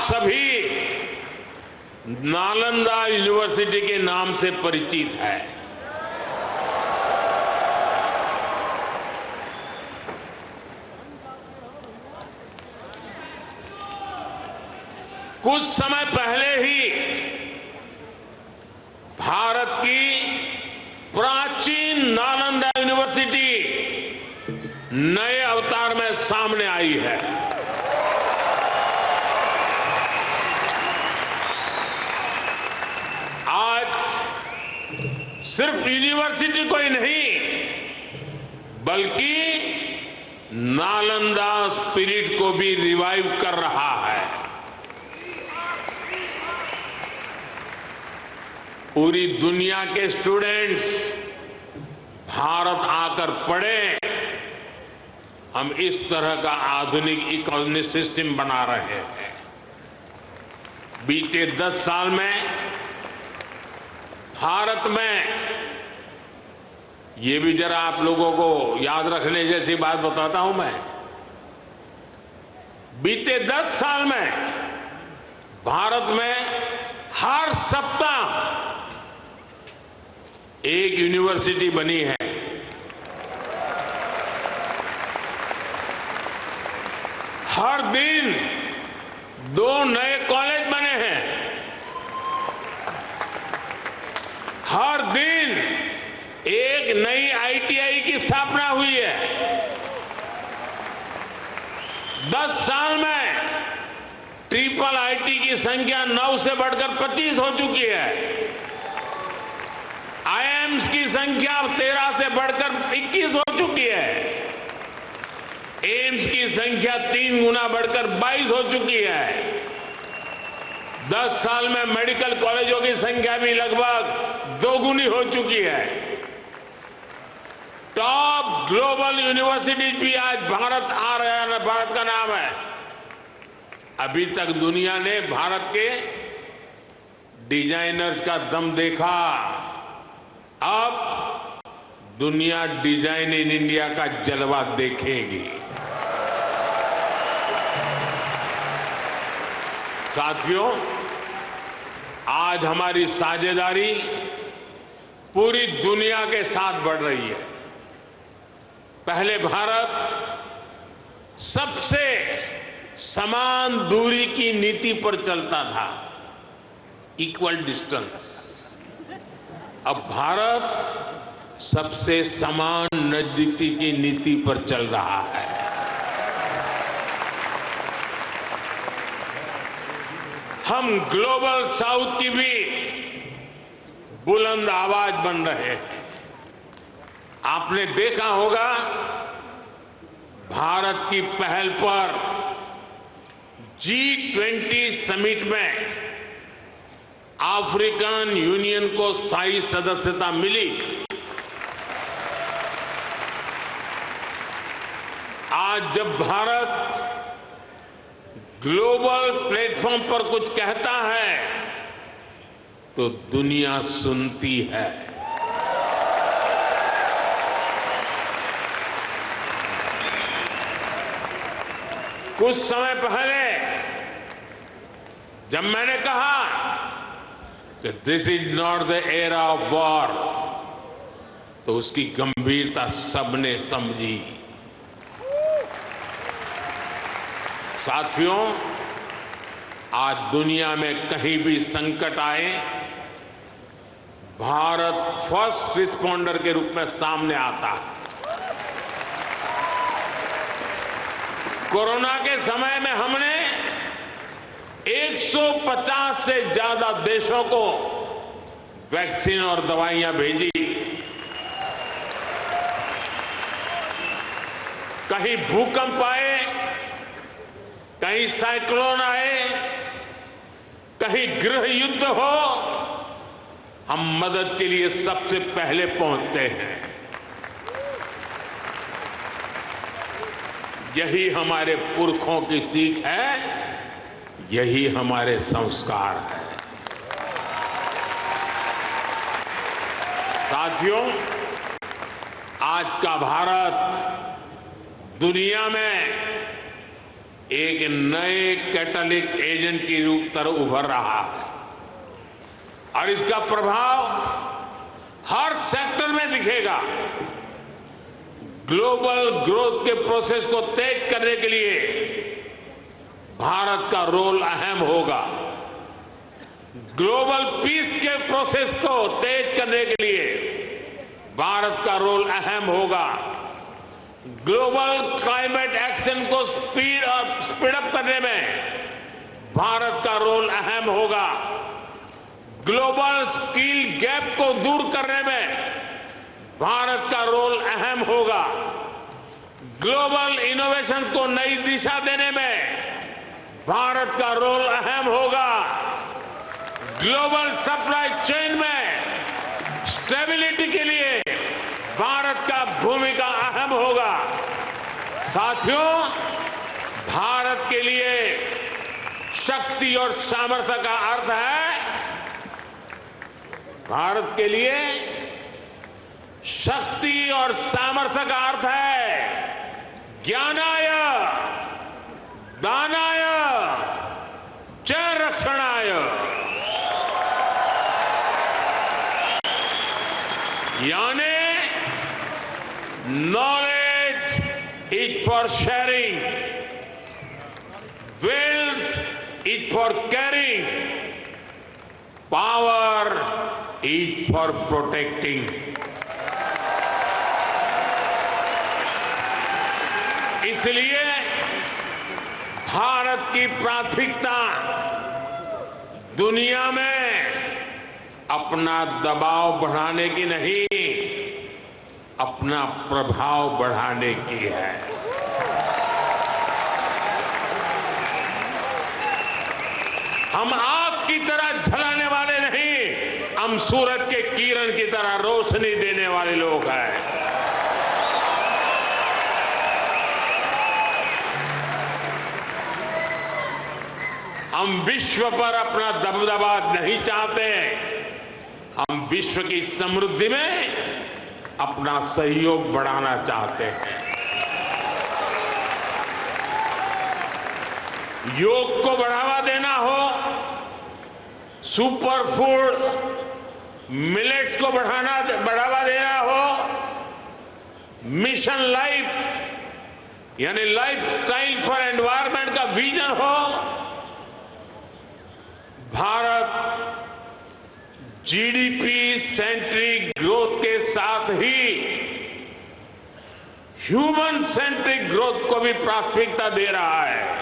सभी नालंदा यूनिवर्सिटी के नाम से परिचित है। कुछ समय पहले ही भारत की प्राचीन नालंदा यूनिवर्सिटी नए अवतार में सामने आई है। आज सिर्फ यूनिवर्सिटी को ही नहीं बल्कि नालंदा स्पिरिट को भी रिवाइव कर रहा है। पूरी दुनिया के स्टूडेंट्स भारत आकर पढ़े, हम इस तरह का आधुनिक इकोनॉमिक सिस्टम बना रहे हैं। बीते 10 साल में भारत में, ये भी जरा आप लोगों को याद रखने जैसी बात बताता हूं मैं, बीते 10 साल में भारत में हर सप्ताह एक यूनिवर्सिटी बनी है। हर दिन 2 नए कॉलेज बने हैं। हर दिन एक नई आईटीआई की स्थापना हुई है। 10 साल में ट्रिपल आईटी की संख्या 9 से बढ़कर 25 हो चुकी है। आईआईएम्स की संख्या 13 से बढ़कर 21 हो चुकी है। एम्स की संख्या 3 गुना बढ़कर 22 हो चुकी है। 10 साल में मेडिकल कॉलेजों की संख्या भी लगभग 2 गुनी हो चुकी है। टॉप ग्लोबल यूनिवर्सिटीज भी आज भारत आ रहे हैं, भारत का नाम है। अभी तक दुनिया ने भारत के डिजाइनर्स का दम देखा, अब दुनिया डिजाइन इन इंडिया का जलवा देखेगी। साथियों, आज हमारी साझेदारी पूरी दुनिया के साथ बढ़ रही है। पहले भारत सबसे समान दूरी की नीति पर चलता था, इक्वल डिस्टेंस। अब भारत सबसे समान नजदीकी की नीति पर चल रहा है। हम ग्लोबल साउथ की भी बुलंद आवाज बन रहे हैं। आपने देखा होगा, भारत की पहल पर G20 समिट में अफ्रीकन यूनियन को स्थायी सदस्यता मिली। आज जब भारत ग्लोबल प्लेटफॉर्म पर कुछ कहता है तो दुनिया सुनती है। कुछ समय पहले जब मैंने कहा कि this is not the era of war, तो उसकी गंभीरता सबने समझी। साथियों, आज दुनिया में कहीं भी संकट आए, भारत फर्स्ट रिस्पॉन्डर के रूप में सामने आता है। कोरोना के समय में हमने 150 से ज्यादा देशों को वैक्सीन और दवाइयां भेजी। कहीं भूकंप आए, कहीं साइक्लोन आए, कहीं गृह युद्ध हो, हम मदद के लिए सबसे पहले पहुंचते हैं। यही हमारे पुरखों की सीख है, यही हमारे संस्कार है। साथियों, आज का भारत दुनिया में एक नए कैटालिटिक एजेंट की तरह उभर रहा है और इसका प्रभाव हर सेक्टर में दिखेगा। ग्लोबल ग्रोथ के प्रोसेस को तेज करने के लिए भारत का रोल अहम होगा। ग्लोबल पीस के प्रोसेस को तेज करने के लिए भारत का रोल अहम होगा। ग्लोबल क्लाइमेट एक्शन को स्पीड अप करने में भारत का रोल अहम होगा। ग्लोबल स्किल गैप को दूर करने में भारत का रोल अहम होगा। ग्लोबल इनोवेशंस को नई दिशा देने में भारत का रोल अहम होगा। ग्लोबल सप्लाई चेन में स्टेबिलिटी के लिए भारत का भूमिका अहम होगा। साथियों, भारत के लिए शक्ति और सामर्थ्य का अर्थ है, भारत के लिए शक्ति और सामर्थ्य का अर्थ है ज्ञानाय, दानाय, च रक्षणाय। यानी knowledge is for sharing, wealth is for carrying, power is for protecting. इसलिए भारत की प्राथमिकता दुनिया में अपना दबाव बढ़ाने की नहीं, अपना प्रभाव बढ़ाने की है। हम आग की तरह जलाने वाले नहीं, हम सूरज के किरण की तरह रोशनी देने वाले लोग हैं। हम विश्व पर अपना दबदबा नहीं चाहते, हम विश्व की समृद्धि में अपना सहयोग बढ़ाना चाहते हैं। योग को बढ़ावा देना हो, सुपर फूड मिलेट्स को बढ़ावा देना हो, मिशन लाइफ यानी लाइफ स्टाइल फॉर एनवायरमेंट का विजन हो, भारत जीडीपी सेंट्रिक ग्रोथ के साथ ही ह्यूमन सेंट्रिक ग्रोथ को भी प्राथमिकता दे रहा है।